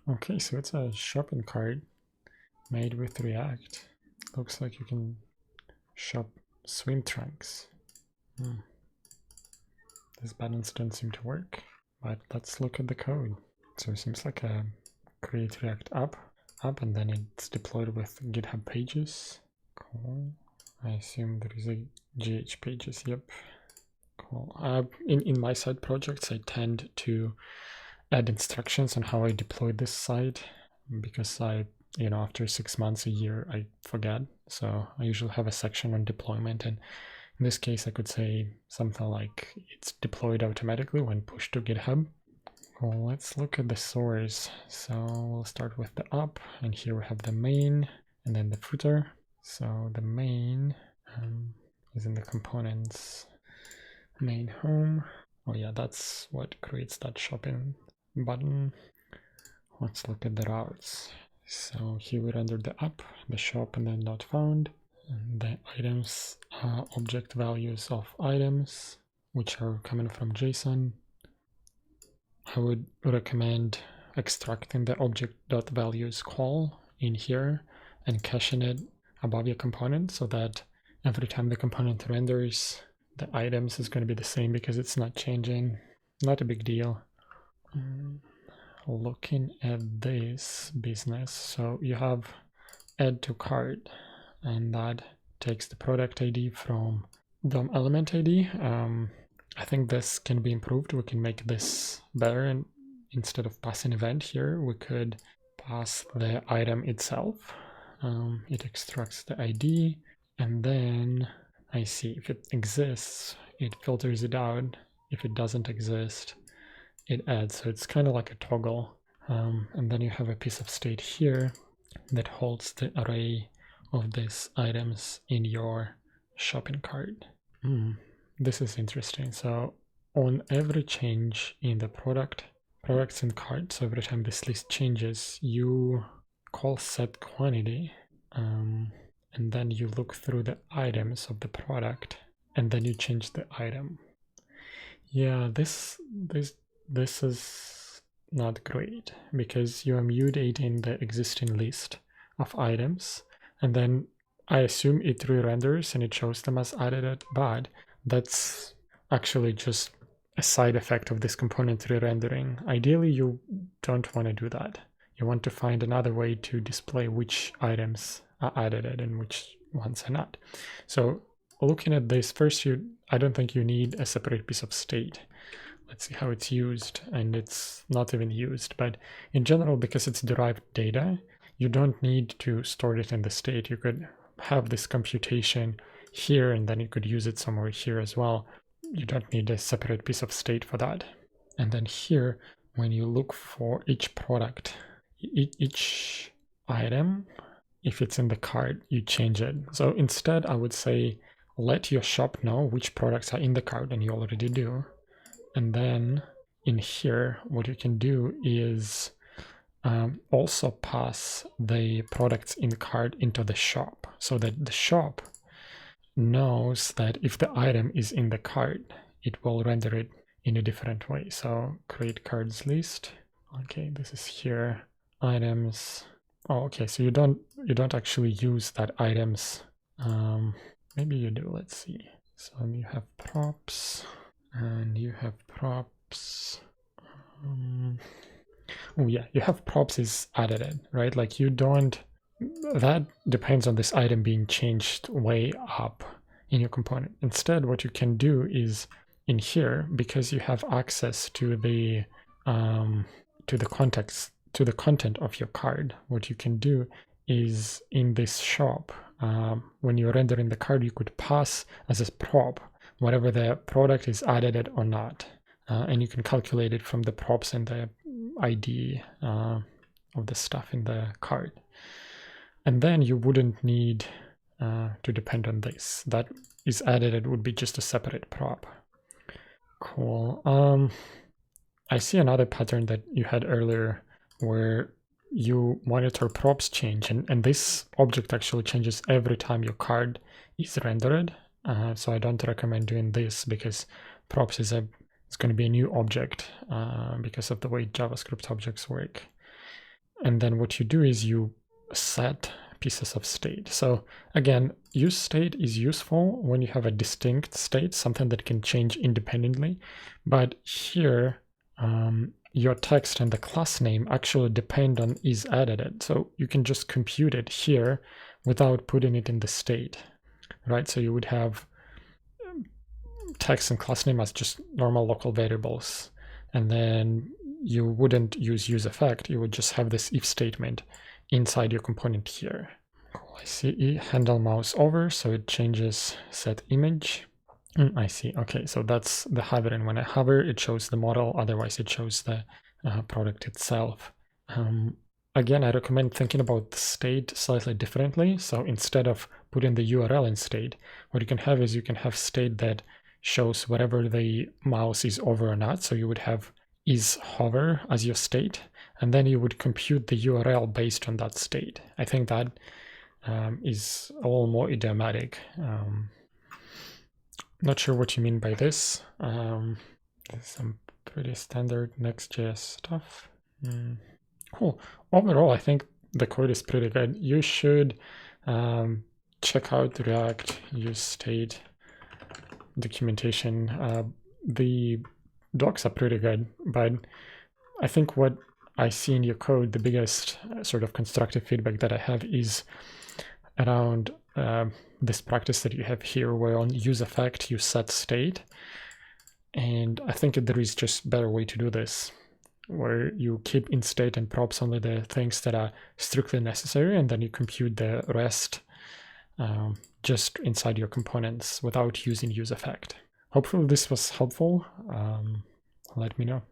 Okay, so it's a shopping cart made with React. Looks like you can shop swim trunks. These buttons don't seem to work, but let's look at the code. So it seems like a create React app, and then it's deployed with GitHub pages. Cool. I assume there is a GH pages. Yep. Cool. In my side projects, I tend to add instructions on how I deploy this site because after 6 months, a year, I forget. So I usually have a section on deployment, and in this case, I could say something like it's deployed automatically when pushed to GitHub. Well, let's look at the source. So we'll start with the app, and here we have the main and then the footer. So the main is in the components main home. Oh yeah, that's what creates that shopping button. Let's look at the routes. So here we render the app, the shop, and then not found. And the items are object values of items, which are coming from JSON. I would recommend extracting the object.values call in here and caching it above your component so that every time the component renders, the items is going to be the same because it's not changing. Not a big deal. Looking at this business, so you have add to cart, and that takes the product ID from DOM element ID. I think this can be improved. We can make this better, and instead of passing event here, we could pass the item itself. It extracts the ID, and then I see if it exists, it filters it out. If it doesn't exist, it adds. So it's kind of like a toggle. And then you have a piece of state here that holds the array of these items in your shopping cart. This is interesting. So on every change in the products in cart, so every time this list changes, you call set quantity, and then you look through the items of the product, and then you change the item. Yeah, this is not great because you are mutating the existing list of items, and then I assume it re-renders and it shows them as added, but that's actually just a side effect of this component re-rendering. Ideally, you don't want to do that. You want to find another way to display which items are added and which ones are not. So looking at this, first, I don't think you need a separate piece of state. Let's see how it's used, and it's not even used. But in general, because it's derived data, you don't need to store it in the state. You could have this computation here, and then you could use it somewhere here as well. You don't need a separate piece of state for that. And then here, when you look for each product, each item, if it's in the cart, you change it. So instead, I would say, let your shop know which products are in the cart, and you already do. And then in here, what you can do is also pass the products in the cart into the shop so that the shop knows that if the item is in the cart, it will render it in a different way. So create cards list. Okay, this is here. Items. Oh, okay, so you don't actually use that items. Maybe you do. Let's see. So you have props. And you have props. Oh yeah, you have props is added, right? Like you don't, that depends on this item being changed way up in your component. Instead, what you can do is in here, because you have access to the context, to the content of your card, what you can do is in this shop, when you're rendering the card, you could pass as a prop whatever the product is added or not. And you can calculate it from the props and the ID of the stuff in the card. And then you wouldn't need to depend on this. That is added, it would be just a separate prop. Cool. I see another pattern that you had earlier where you monitor props change, and this object actually changes every time your card is rendered. So I don't recommend doing this because props is going to be a new object because of the way JavaScript objects work. And then what you do is you set pieces of state. So again, use state is useful when you have a distinct state, something that can change independently. But here, your text and the class name actually depend on is edited. So you can just compute it here without putting it in the state, right? So you would have text and class name as just normal local variables. And then you wouldn't use effect. You would just have this if statement inside your component here. Cool, I see. Handle mouse over, so it changes set image. I see. Okay, so that's the hovering. When I hover, it shows the model. Otherwise, it shows the product itself. Again, I recommend thinking about the state slightly differently. So instead of putting the URL in state, what you can have is you can have state that shows whatever the mouse is over or not. So you would have is hover as your state, and then you would compute the URL based on that state. I think that is a little more idiomatic. Not sure what you mean by this. Some pretty standard Next.js stuff. Cool. Overall, I think the code is pretty good. You should check out the React use state documentation. The docs are pretty good, but I think what I see in your code, the biggest sort of constructive feedback that I have is around this practice that you have here, where on use effect you set state. And I think that there is just a better way to do this, where you keep in state and props only the things that are strictly necessary, and then you compute the rest just inside your components without using use effect. Hopefully this was helpful. Let me know.